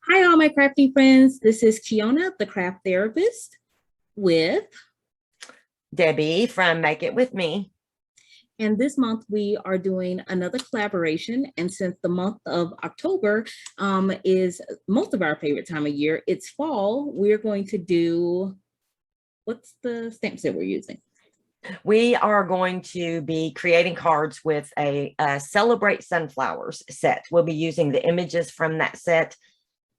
Hi, all my crafty friends. This is Keionna, the craft therapist, with, Debbie from Make It With Me. and this month we are doing another collaboration. And since the month of October is most of our favorite time of year, it's fall, we're going to do what's the stamps that we're using? We are going to be creating cards with a Celebrate Sunflowers set. We'll be using the images from that set.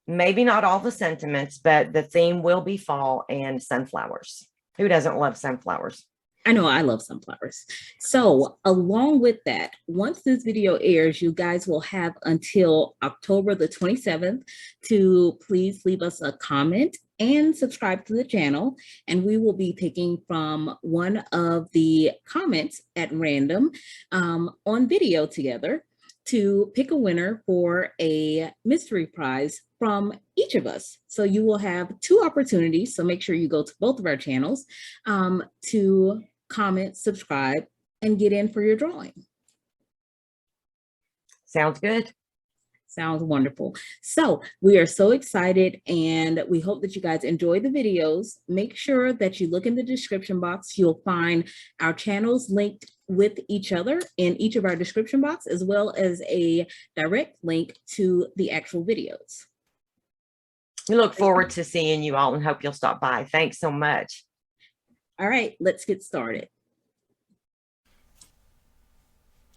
Maybe not all the sentiments, but the theme will be fall and sunflowers. Who doesn't love sunflowers? I know I love sunflowers. So, along with that, once this video airs, you guys will have until October the 27th to please leave us a comment and subscribe to the channel. And we will be picking from one of the comments at random on video together to pick a winner for a mystery prize from each of us. So you will have two opportunities. So make sure you go to both of our channels to comment, subscribe, and get in for your drawing. Sounds good. Sounds wonderful. So we are so excited and we hope that you guys enjoy the videos. Make sure that you look in the description box. You'll find our channels linked with each other in each of our description box, as well as a direct link to the actual videos. We look forward to seeing you all and hope you'll stop by. Thanks so much. All right, let's get started.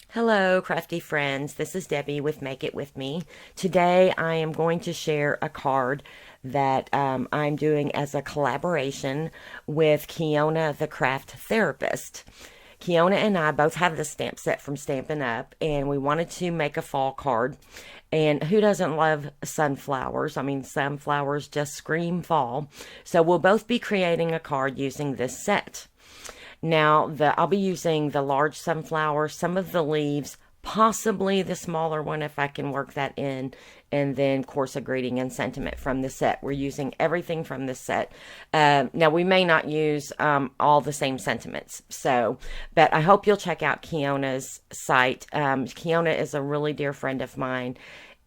Hello, crafty friends. This is Debbie with Make It With Me. Today, I am going to share a card that I'm doing as a collaboration with Keionna, the craft therapist. Keionna and I both have the stamp set from Stampin' Up, and we wanted to make a fall card. And who doesn't love sunflowers? I mean, sunflowers just scream fall. So we'll both be creating a card using this set. Now, I'll be using the large sunflower, some of the leaves, possibly the smaller one if I can work that in, and then, of course, a greeting and sentiment from the set. We're using everything from the set. Now, we may not use all the same sentiments, but I hope you'll check out Keionna's site. Keionna is a really dear friend of mine,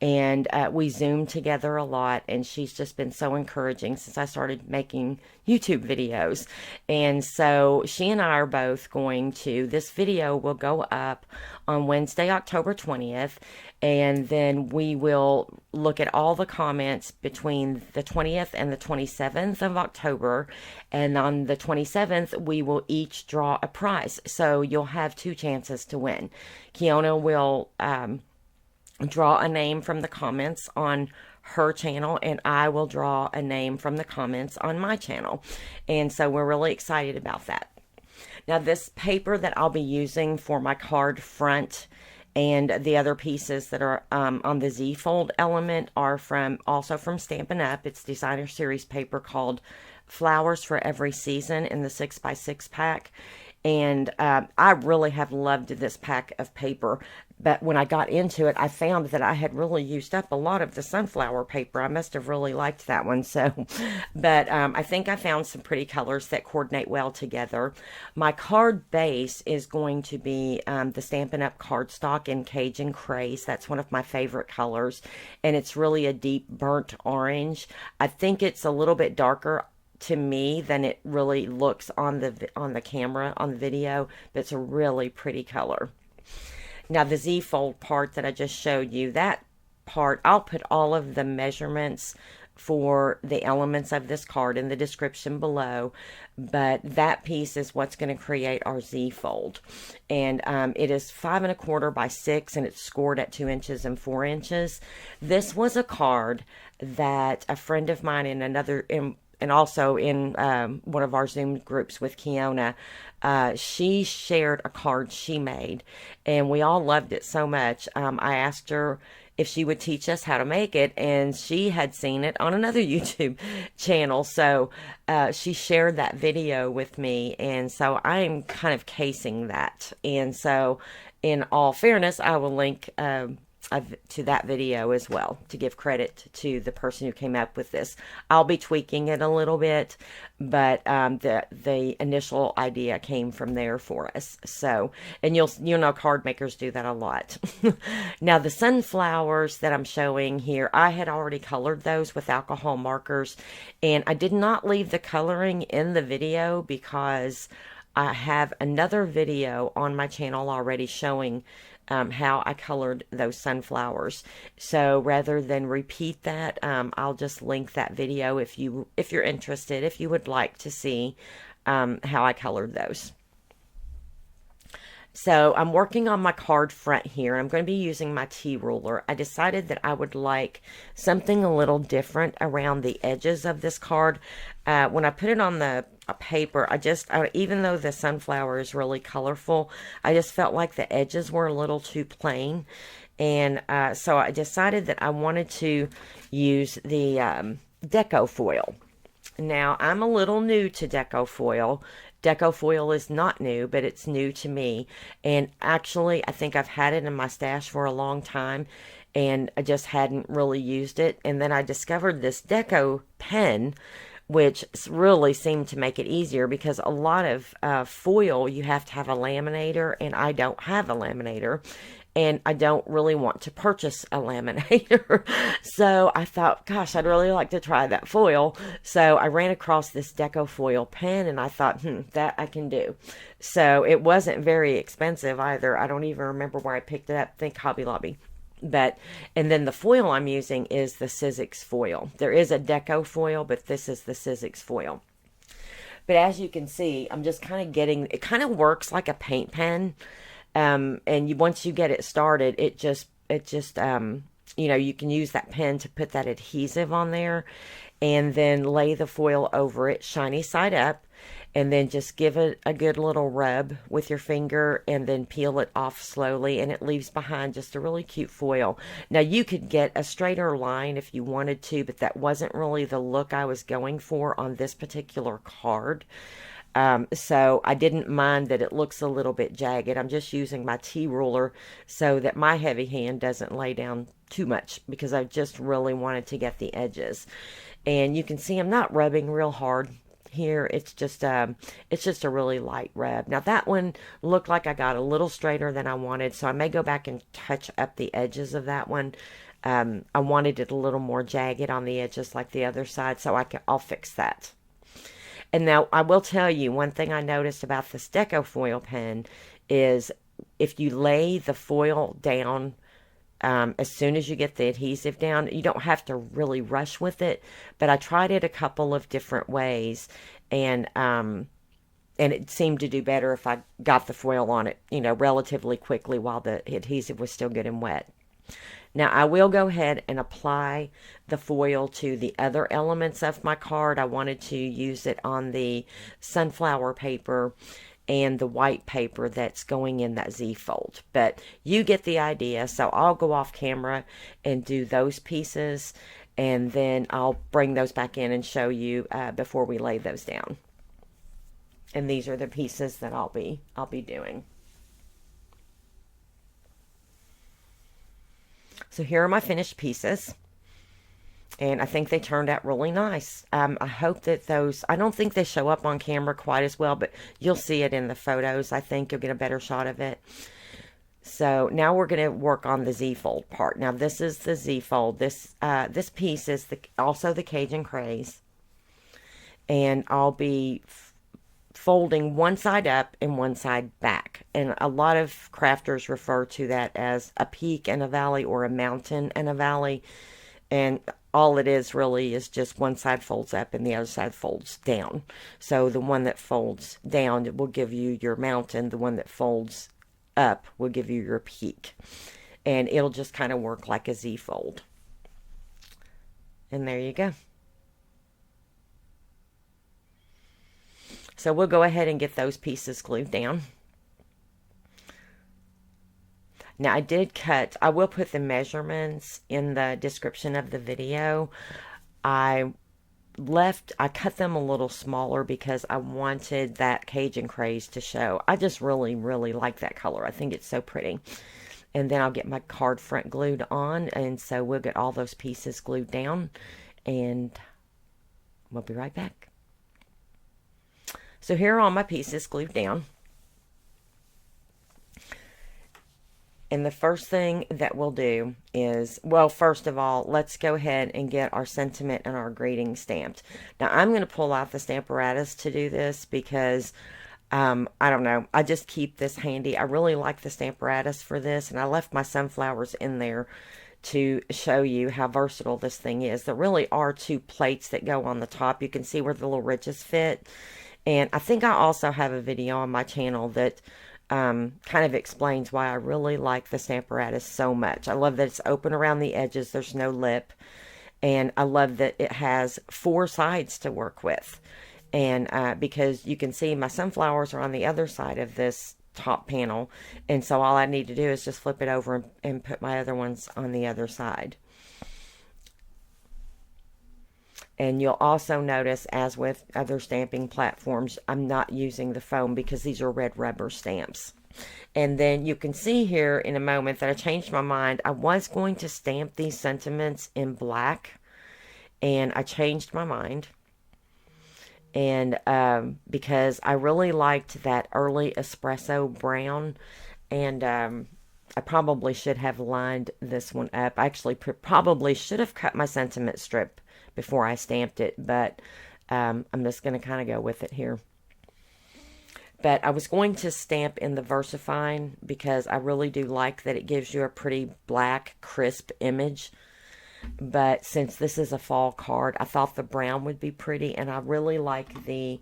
and we Zoom together a lot, and she's just been so encouraging since I started making YouTube videos. And so she and I are both this video will go up on Wednesday, October 20th, and then we will look at all the comments between the 20th and the 27th of October, and on the 27th, we will each draw a prize. So you'll have two chances to win. Keionna will draw a name from the comments on her channel, and I will draw a name from the comments on my channel. And so we're really excited about that. Now, this paper that I'll be using for my card front and the other pieces that are on the Z-fold element are also from Stampin' Up. It's designer series paper called Flowers for Every Season in the 6x6 pack. And I really have loved this pack of paper. But when I got into it, I found that I had really used up a lot of the sunflower paper. I must have really liked that one. But I think I found some pretty colors that coordinate well together. My card base is going to be the Stampin' Up! Cardstock in Cajun Craze. That's one of my favorite colors. And it's really a deep burnt orange. I think it's a little bit darker to me than it really looks on the camera, on the video, but it's a really pretty color. Now, the Z-fold part that I just showed you, that part, I'll put all of the measurements for the elements of this card in the description below, but that piece is what's going to create our Z-fold. And it is 5 1/4 by 6, and it's scored at 2 inches and 4 inches. This was a card that a friend of mine and also in one of our Zoom groups with Keionna, she shared a card she made, and we all loved it so much. I asked her if she would teach us how to make it, and she had seen it on another YouTube channel, so she shared that video with me, and so I'm kind of casing that. And so, in all fairness, I will link to that video as well, to give credit to the person who came up with this. I'll be tweaking it a little bit, but the initial idea came from there for us. So, and you'll know card makers do that a lot. Now the sunflowers that I'm showing here, I had already colored those with alcohol markers, and I did not leave the coloring in the video because I have another video on my channel already showing how I colored those sunflowers. So rather than repeat that, I'll just link that video if you're interested, if you would like to see how I colored those. So I'm working on my card front here. I'm going to be using my T-ruler. I decided that I would like something a little different around the edges of this card. When I put it on the paper, even though the sunflower is really colorful, I just felt like the edges were a little too plain. And so I decided that I wanted to use the deco foil. Now, I'm a little new to deco foil. Deco foil is not new, but it's new to me. And actually, I think I've had it in my stash for a long time, and I just hadn't really used it. And then I discovered this deco pen, which really seemed to make it easier, because a lot of foil, you have to have a laminator, and I don't have a laminator. And I don't really want to purchase a laminator. So I thought, gosh, I'd really like to try that foil. So I ran across this deco foil pen, and I thought, that I can do. So it wasn't very expensive either. I don't even remember where I picked it up. I think Hobby Lobby. And then the foil I'm using is the Sizzix foil. There is a deco foil, but this is the Sizzix foil. But as you can see, I'm just kind of getting, it kind of works like a paint pen. And once you get it started, it just you can use that pen to put that adhesive on there, and then lay the foil over it, shiny side up, and then just give it a good little rub with your finger, and then peel it off slowly, and it leaves behind just a really cute foil. Now, you could get a straighter line if you wanted to, but that wasn't really the look I was going for on this particular card. So I didn't mind that it looks a little bit jagged. I'm just using my T-ruler so that my heavy hand doesn't lay down too much, because I just really wanted to get the edges. And you can see I'm not rubbing real hard here. It's just a really light rub. Now that one looked like I got a little straighter than I wanted, so I may go back and touch up the edges of that one. I wanted it a little more jagged on the edges like the other side, so I'll fix that. And now I will tell you, one thing I noticed about this deco foil pen is if you lay the foil down as soon as you get the adhesive down, you don't have to really rush with it. But I tried it a couple of different ways, and it seemed to do better if I got the foil on it, relatively quickly while the adhesive was still good and wet. Now, I will go ahead and apply the foil to the other elements of my card. I wanted to use it on the sunflower paper and the white paper that's going in that Z fold. But you get the idea, so I'll go off camera and do those pieces, and then I'll bring those back in and show you before we lay those down. And these are the pieces that I'll be doing. So here are my finished pieces, and I think they turned out really nice. I hope that I don't think they show up on camera quite as well, but you'll see it in the photos. I think you'll get a better shot of it. So now we're going to work on the Z-fold part. Now this is the Z-fold. This piece is also the Cajun Craze, and I'll be folding one side up and one side back. And a lot of crafters refer to that as a peak and a valley, or a mountain and a valley. And all it is really is just one side folds up and the other side folds down. So the one that folds down will give you your mountain. The one that folds up will give you your peak. And it'll just kind of work like a Z fold. And there you go. So we'll go ahead and get those pieces glued down. Now I will put the measurements in the description of the video. I cut them a little smaller because I wanted that Cajun Craze to show. I just really, really like that color. I think it's so pretty. and then I'll get my card front glued on, and so we'll get all those pieces glued down, and we'll be right back. So here are all my pieces glued down. And the first thing that we'll do is, well, first of all, let's go ahead and get our sentiment and our greeting stamped. Now, I'm going to pull out the Stamparatus to do this because, I don't know, I just keep this handy. I really like the Stamparatus for this, and I left my sunflowers in there to show you how versatile this thing is. There really are two plates that go on the top. You can see where the little ridges fit. And I think I also have a video on my channel that kind of explains why I really like the Stamparatus so much. I love that it's open around the edges. There's no lip. And I love that it has 4 sides to work with. And because you can see my sunflowers are on the other side of this top panel. And so all I need to do is just flip it over and put my other ones on the other side. And you'll also notice, as with other stamping platforms, I'm not using the foam because these are red rubber stamps. And then you can see here in a moment that I changed my mind. I was going to stamp these sentiments in black, and I changed my mind. And because I really liked that early espresso brown, and I probably should have lined this one up. I actually probably should have cut my sentiment strip before I stamped it, but I'm just going to kind of go with it here. But I was going to stamp in the VersaFine because I really do like that it gives you a pretty black, crisp image. But since this is a fall card, I thought the brown would be pretty, and I really like the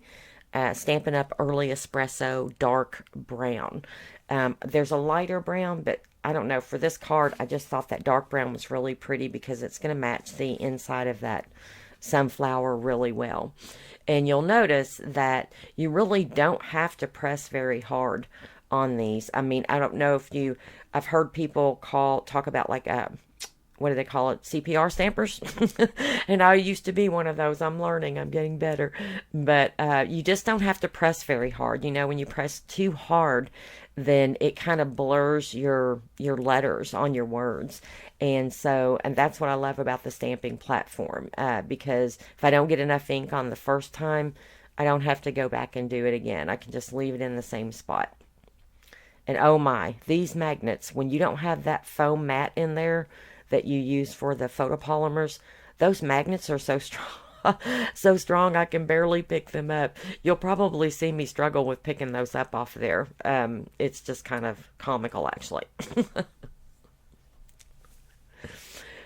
Stampin' Up! Early Espresso dark brown. There's a lighter brown, but I don't know. For this card, I just thought that dark brown was really pretty because it's going to match the inside of that sunflower really well. And you'll notice that you really don't have to press very hard on these. I mean, I don't know if I've heard people talk about like what do they call it? CPR stampers. And I used to be one of those. I'm learning. I'm getting better. But you just don't have to press very hard. You know, when you press too hard, then it kind of blurs your letters on your words. And that's what I love about the stamping platform. Because if I don't get enough ink on the first time, I don't have to go back and do it again. I can just leave it in the same spot. And oh my, these magnets, when you don't have that foam mat in there that you use for the photopolymers, those magnets are so strong. So strong I can barely pick them up. You'll probably see me struggle with picking those up off there. It's just kind of comical, actually.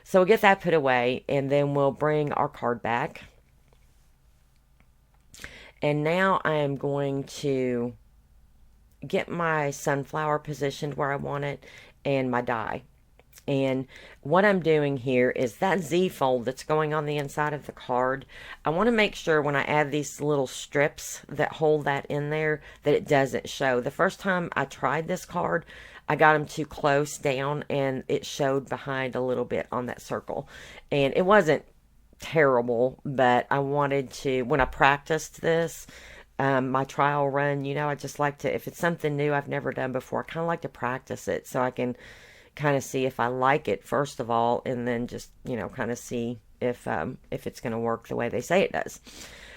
So we'll get that put away, and then we'll bring our card back. And now I am going to get my sunflower positioned where I want it, and my die. And what I'm doing here is that Z fold that's going on the inside of the card. I want to make sure when I add these little strips that hold that in there that it doesn't show. The first time I tried this card, I got them too close down and it showed behind a little bit on that circle. And it wasn't terrible, but I wanted to, when I practiced this, my trial run, you know, I just like to, if it's something new I've never done before, I kind of like to practice it so I can kind of see if I like it first of all, and then just, you know, kind of see if it's going to work the way they say it does.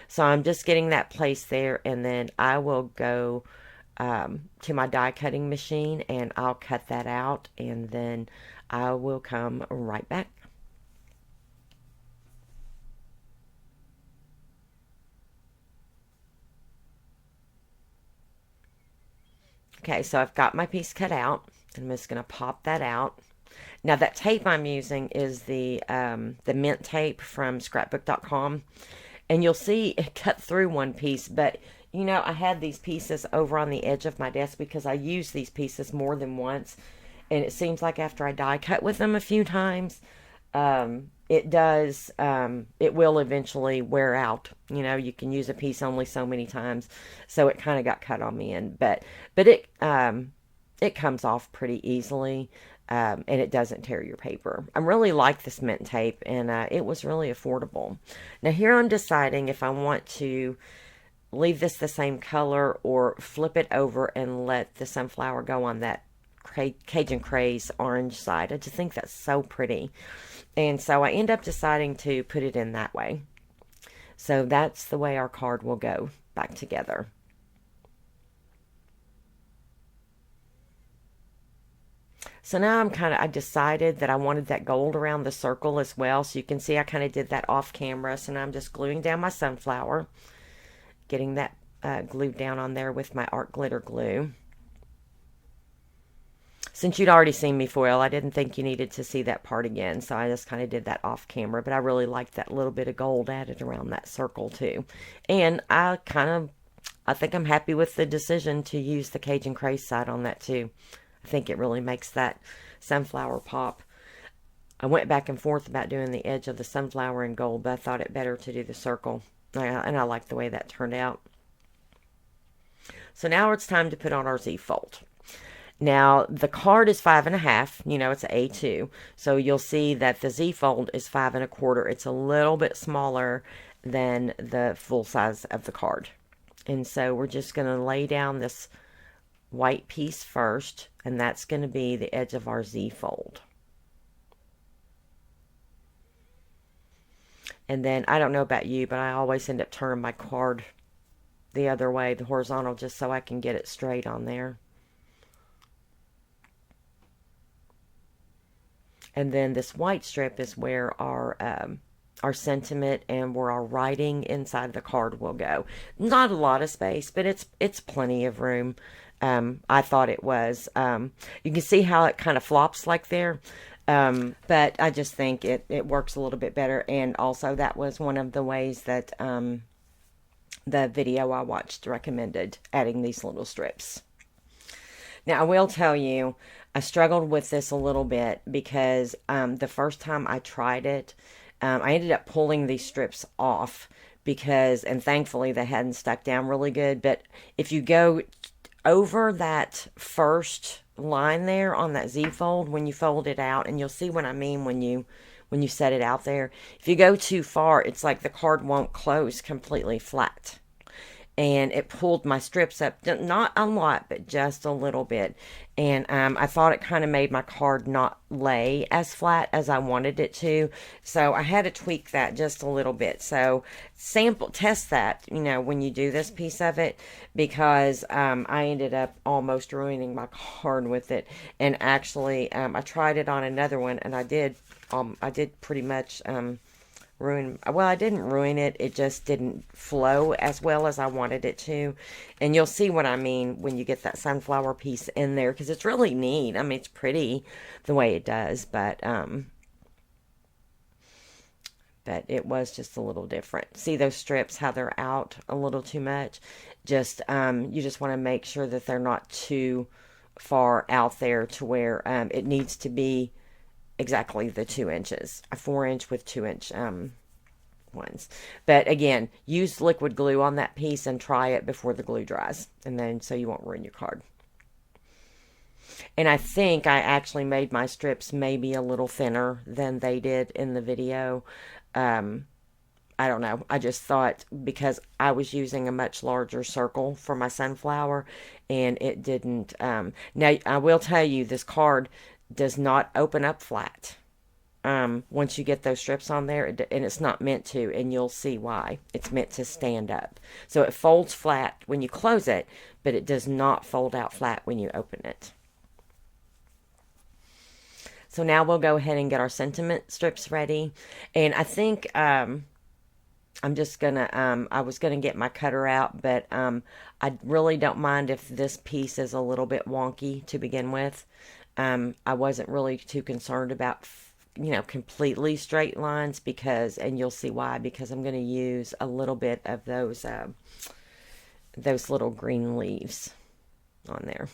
So I'm just getting that place there, and then I will go to my die cutting machine and I'll cut that out, and then I will come right back. Okay, so I've got my piece cut out. I'm just going to pop that out. Now that tape I'm using is the mint tape from scrapbook.com. And you'll see it cut through one piece. But, you know, I had these pieces over on the edge of my desk because I use these pieces more than once. And it seems like after I die cut with them a few times, it will eventually wear out. You know, you can use a piece only so many times. So it kind of got cut on me in. But it comes off pretty easily, and it doesn't tear your paper. I really like this mint tape, and it was really affordable. Now here I'm deciding if I want to leave this the same color or flip it over and let the sunflower go on that Cajun Craze orange side. I just think that's so pretty. And so I end up deciding to put it in that way. So that's the way our card will go back together. So now I decided that I wanted that gold around the circle as well. So you can see I kind of did that off camera. So now I'm just gluing down my sunflower, getting that glued down on there with my art glitter glue. Since you'd already seen me foil, I didn't think you needed to see that part again. So I just kind of did that off camera. But I really liked that little bit of gold added around that circle too. And I think I'm happy with the decision to use the Cajun Craze side on that too. I think it really makes that sunflower pop. I went back and forth about doing the edge of the sunflower in gold, but I thought it better to do the circle. And I like the way that turned out. So now it's time to put on our Z-fold. Now, the card is 5.5. You know, it's an A2. So you'll see that the Z-fold is 5.25. It's a little bit smaller than the full size of the card. And so we're just going to lay down this white piece first, and that's going to be the edge of our Z-fold. And then, I don't know about you, but I always end up turning my card the other way, the horizontal, just so I can get it straight on there. And then this white strip is where our sentiment and where our writing inside the card will go. Not a lot of space, but it's plenty of room. I thought it was. You can see how it kind of flops like there. But I just think it works a little bit better. And also that was one of the ways that the video I watched recommended adding these little strips. Now I will tell you, I struggled with this a little bit because the first time I tried it, I ended up pulling these strips off and thankfully they hadn't stuck down really good. But if you go over that first line there on that Z-fold, when you fold it out, and you'll see what I mean when you set it out there, if you go too far, it's like the card won't close completely flat. And it pulled my strips up, not a lot, but just a little bit. And I thought it kind of made my card not lay as flat as I wanted it to. So I had to tweak that just a little bit. So test that, when you do this piece of it, because I ended up almost ruining my card with it. And actually, I tried it on another one, and I did pretty much I didn't ruin it. It just didn't flow as well as I wanted it to. And you'll see what I mean when you get that sunflower piece in there, because it's really neat. I mean, it's pretty the way it does, but it was just a little different. See those strips, how they're out a little too much? You just want to make sure that they're not too far out there to where it needs to be exactly the 2 inches, a 4-inch with 2-inch ones. But again, use liquid glue on that piece and try it before the glue dries, and then so you won't ruin your card. And I think I actually made my strips maybe a little thinner than they did in the video. I don't know. I just thought, because I was using a much larger circle for my sunflower, and it didn't. Now, I will tell you, this card does not open up flat once you get those strips on there, and it's not meant to, and you'll see why. It's meant to stand up. So it folds flat when you close it, but it does not fold out flat when you open it. So now we'll go ahead and get our sentiment strips ready. And I think I'm just gonna, I was gonna get my cutter out, but I really don't mind if this piece is a little bit wonky to begin with. I wasn't really too concerned about, completely straight lines, and you'll see why, because I'm going to use a little bit of those little green leaves on there.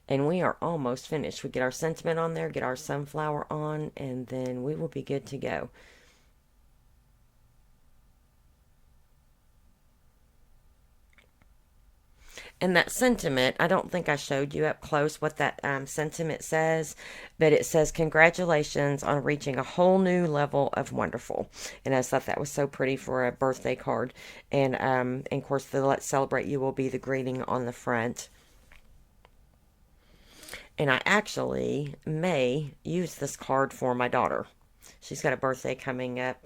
And we are almost finished. We get our sentiment on there, get our sunflower on, and then we will be good to go. And that sentiment, I don't think I showed you up close what that sentiment says, but it says, "Congratulations on reaching a whole new level of wonderful." And I thought that was so pretty for a birthday card. And of course, the "Let's Celebrate You" will be the greeting on the front. And I actually may use this card for my daughter. She's got a birthday coming up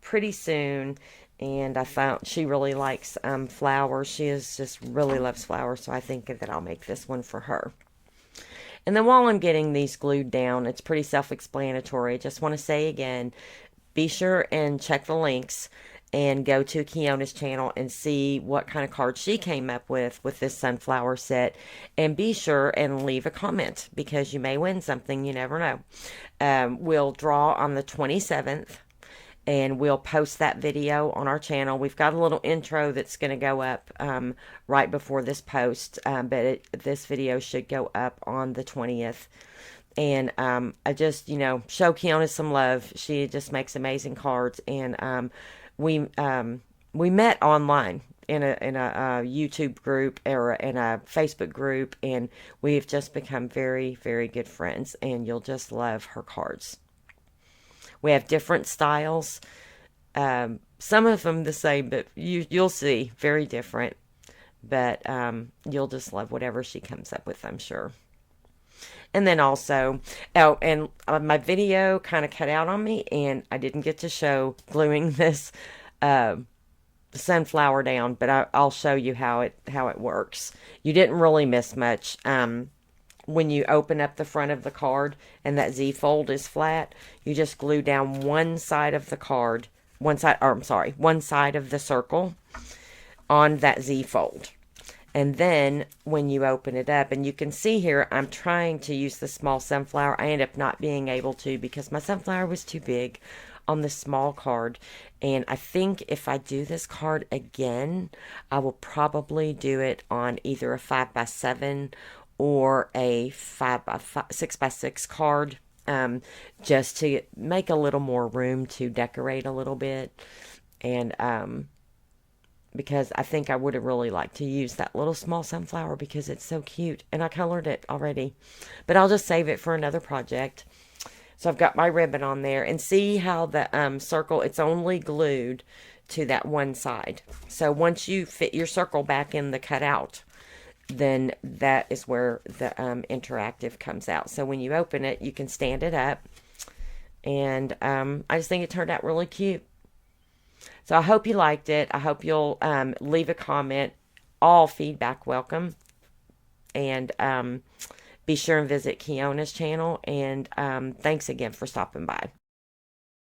pretty soon, and I found she really likes flowers. She is just really loves flowers, so I think that I'll make this one for her. And then while I'm getting these glued down, it's pretty self-explanatory. I just want to say again, be sure and check the links and go to Keionna's channel and see what kind of card she came up with this sunflower set. And be sure and leave a comment because you may win something. You never know. We'll draw on the 27th. And we'll post that video on our channel. We've got a little intro that's going to go up right before this post, but this video should go up on the 20th. And I just, show Keionna some love. She just makes amazing cards. And we met online in a YouTube group or in a Facebook group, and we've just become very, very good friends. And you'll just love her cards. We have different styles. Some of them the same, but you'll see very different. But you'll just love whatever she comes up with, I'm sure. And then also, my video kind of cut out on me, and I didn't get to show gluing this sunflower down, but I'll show you how it works. You didn't really miss much. When you open up the front of the card and that Z fold is flat, you just glue down one side of the card, one side of the circle on that Z fold. And then when you open it up, and you can see here, I'm trying to use the small sunflower. I end up not being able to because my sunflower was too big on the small card. And I think if I do this card again, I will probably do it on either a 5x7 or a 6x6 card, just to make a little more room to decorate a little bit. And because I think I would have really liked to use that little small sunflower because it's so cute, and I colored it already. But I'll just save it for another project. So I've got my ribbon on there, and see how the circle, it's only glued to that one side. So once you fit your circle back in the cutout, then that is where the interactive comes out. So when you open it, you can stand it up. And I just think it turned out really cute. So I hope you liked it. I hope you'll leave a comment. All feedback welcome. And be sure and visit Keionna's channel. And thanks again for stopping by.